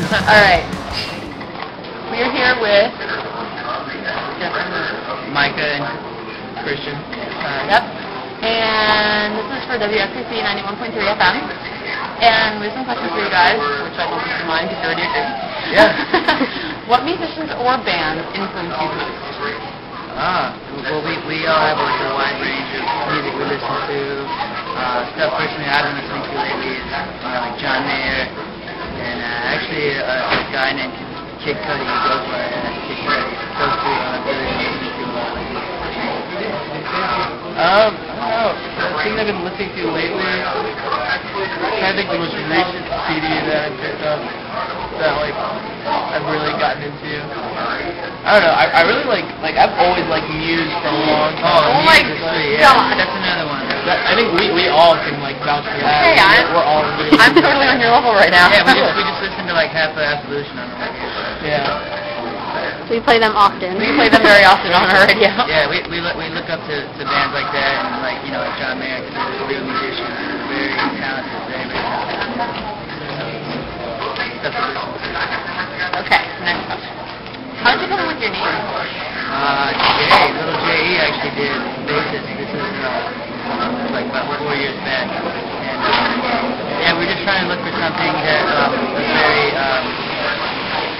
Alright. We're here with Mika and Christian. Yep. And this is for WXCC 91.3 FM. And we have some questions for you guys, which I don't think you mind because you already agreed. Yeah. What musicians or bands influence you most? Well, we all have like a wide range of music we listen to. Stuff personally I've been listening to lately is like John Mayer, and actually a guy named Kid Cudi who goes by Kid Cudi. Those two really listening to a lot lately. I don't know. The thing I've been listening to lately, I'm trying to think the most recent CD that I picked up that like I've really gotten into. I don't know. I really like I've always liked Muse for a long time. Oh my God, that's another one. I think we all can like vouch for that. Hey, we're all really I'm totally on your level right now. Yeah, we just listened to like half of Absolution on the radio. Yeah. We play them often. We play them very often on our radio. Yeah, we look up to bands like that, and like like John Mayer, because he's a real musician, very talented, very talented. Stuff to listen to. Okay, next question. How did you come up with your name? Little J.E. actually did bassist. This is like about 4 years back, and yeah, we're just trying to look for something that was very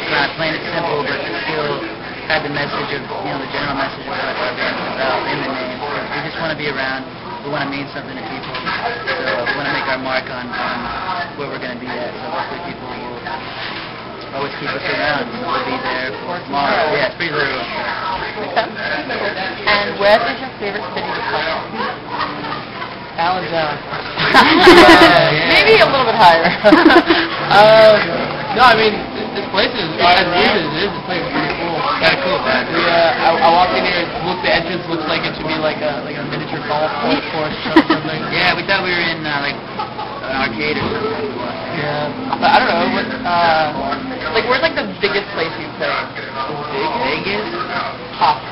not plain and simple, but still had the message of the general message of what our band is about in the name. We just want to be around. We want to mean something to people. So we want to make our mark on where we're going to be at. So hopefully people will always keep us around. So we'll be there for tomorrow. Yeah, it's pretty literal. And what is your favorite city to play in? Allentown. Maybe a little bit higher. No, I mean this place is as weird as it is. This place is pretty cool. Got a cool vibe. I walked in here. The entrance looks like it should be like a miniature golf course or something. Yeah, we thought we were in like an arcade or something. Yeah, but I don't know. Where's like the biggest place you played? Vegas?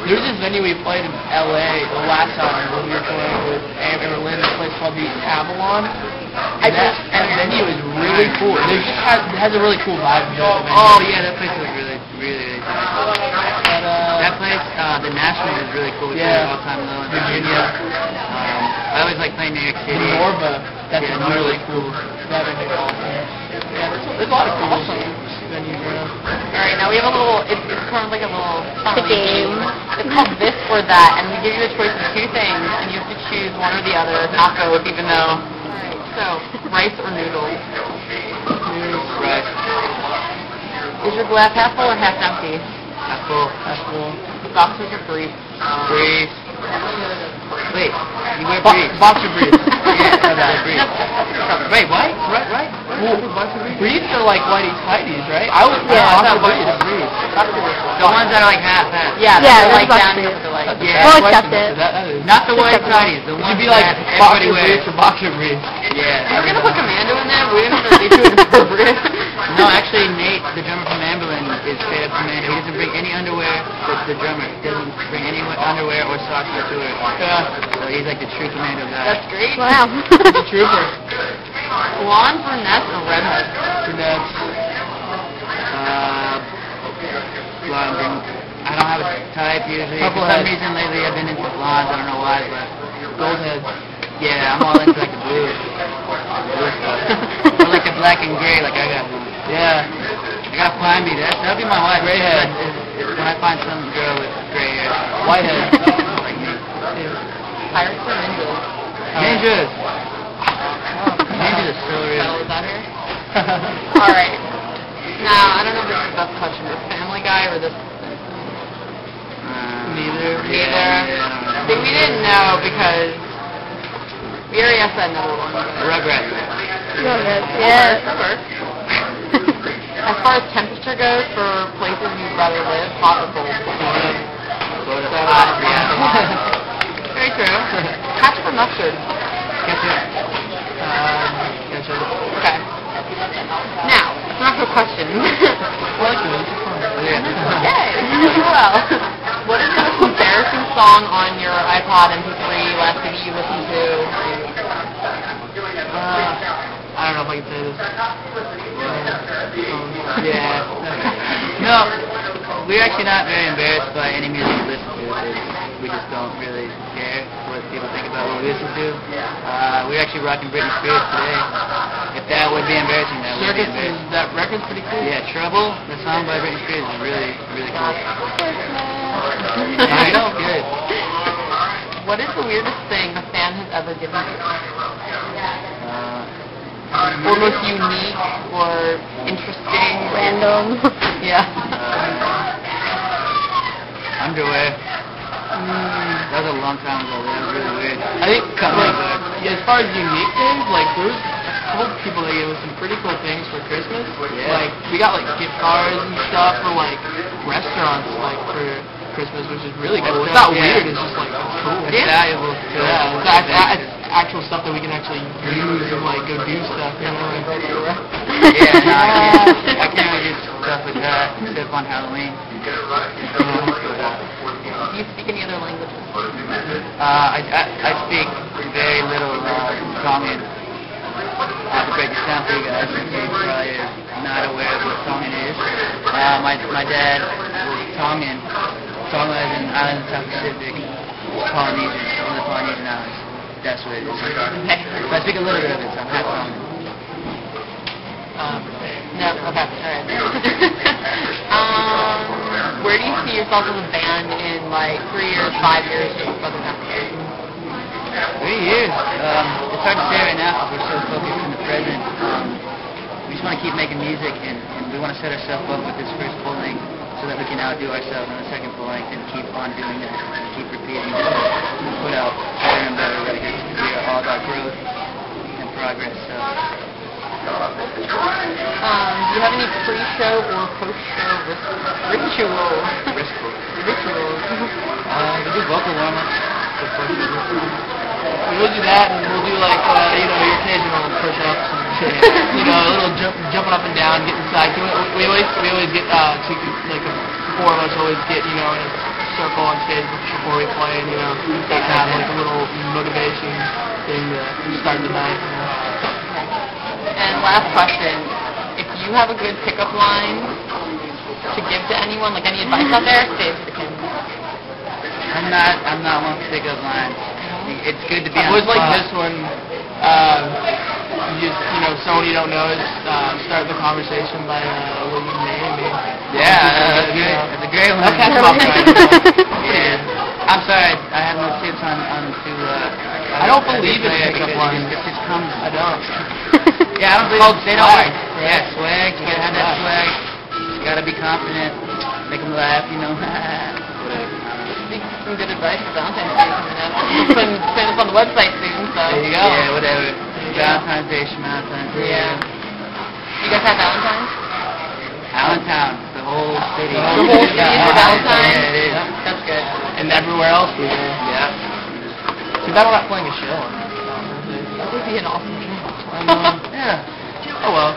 There was this venue we played in LA the last time when we were playing with Berlin. This place called the Avalon. And that venue is really cool. It has a really cool vibe. Oh yeah, that place was really nice. That place, the National is really cool. We played all time low in Virginia. I always like playing New York City. Norva, that's really cool. That venue is awesome. Yeah, there's a lot of cool venues around. Alright, now we have a little, it's kind of like a little game. It's called This or That, and we give you a choice of two things, and you have to choose one or the other, not both, even though. Alright, so, rice or noodles? Rice. Is your glass half full or half empty? Half full. Boxers or briefs? Briefs. Wait, you wear briefs? Boxer briefs. Yeah, briefs. Wait, what? Right? Briefs are like whitey tighties, right? I thought boxer briefs. The ones that are like half. Yeah, Yeah, they're like that's down boxers. here, they're like. Yeah. We'll accept it. Not the white tighties, the ones It'd be like that boxer everybody wears. briefs or boxer briefs. Yeah. We're gonna put Commando in there, but we didn't really do it appropriate. No, actually, Nate, the drummer from Amberlin, is straight up Commando. He doesn't bring any underwear. The drummer doesn't bring any underwear or socks to tour. So he's like the true Commando guy. That's great. Wow. He's a trooper. Blonde, brunette, or redhead? Brunettes. Blonde. I don't have a type usually. Purple For some head. reason lately I've been into blondes. I don't know why, but Gold head. yeah, I'm all into like the blue stuff. Or like the black and gray, like I got one. Yeah. I gotta find me that. That'll be my wife. Gray head. When I find some girl with gray hair. White head. Like me. Pirates or ninjas? Ninjas. Ninjas are so real. Is that here? Alright. Now, I don't know if this is the best question, but Family Guy or this? Neither. Yeah, See, we didn't know because we already asked that another one. Rugrats. Yeah. As far as temperature goes for places you'd rather live, hot or cold? Hot, yeah. Very true. Ketchup or mustard? Ketchup. Okay. Now, it's not a question. Yay! Well, what is the most embarrassing song on your iPod, MP3, last CD you listened to? I don't know if I can say this. Yeah. No, we're actually not very embarrassed by any music we listen to. We just don't really care what people think about what we listen to. We're actually rocking Britney Spears today. If that would be embarrassing, that would be Circus, embarrassing. that record's pretty cool. Yeah, Trouble, the song by Britney Spears is really, really cool. I know. Good. What is the weirdest thing a fan has ever given you? Or most unique or interesting? Random. Yeah. Underwear. That was a long time ago. That was really weird. I think Coming as far as unique things, like there was a couple people that gave us some pretty cool things for Christmas. Yeah. Like we got like gift cards and stuff for like restaurants like for Christmas, which is really cool. It's not weird. It's just like it's cool. It's valuable. Yeah, it's actual stuff that we can actually use and like go do stuff. You know. Yeah, no, I can't really do stuff like that except on Halloween. Do you speak any other languages? I speak very little Tongan. I have to break this down for you guys. You're probably not aware of what Tongan is. My dad was Tongan. Tonga is an island in the South Pacific. It's Polynesian, one of the Polynesian islands. That's what it is. So I speak a little bit of it, so I'm half Tongan. No, okay, alright. Where do you see yourself as a band in like 3 years, 5 years, by the time? 3 years. It's hard to say right now because we're so focused in the present. We just want to keep making music, and we want to set ourselves up with this first full length so that we can outdo ourselves on the second full length and keep on doing that and keep repeating this and put out better and better records. We are all about growth and progress. So. Do you have any pre-show or post-show rituals? Rituals. We do vocal warm-ups. We'll do that, and we'll do like your occasional push-ups and a little jumping up and down, getting inside. We always get four of us always get in a circle on stage before we play, and have like a little motivation thing to start the night. And last question, if you have a good pickup line to give to anyone, like any advice out there, say it to the kids. I'm not one to pick up lines. It's good to be on I always the like spot. this one. Someone you don't know is start the conversation by what you name. Yeah, that's good. That's a great one. I'll catch them off guard. Yeah. I'm sorry, I have no tips on to. I don't believe in pickup lines. It just comes. I don't. Yeah, I don't Called believe they don't swag, work. right? Yeah, swag. You gotta have that swag. You gotta be confident. Make them laugh. Whatever. Some good advice for Valentine's Day coming up. We'll put this on the website soon, so. There you go. Yeah, whatever. Valentine's Day, Schmalentine's Day. Yeah. You guys have Valentine's? Allentown, the whole city. The whole city for Valentine's? Yeah, it is. That's good. And everywhere else we go. Yeah. Too bad we're not playing a show. That would be an awesome show. Yeah. Oh well.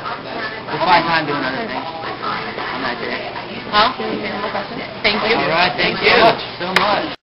We'll find time doing other things on that day. Well, any more questions? Thank you. All right, thank you so much.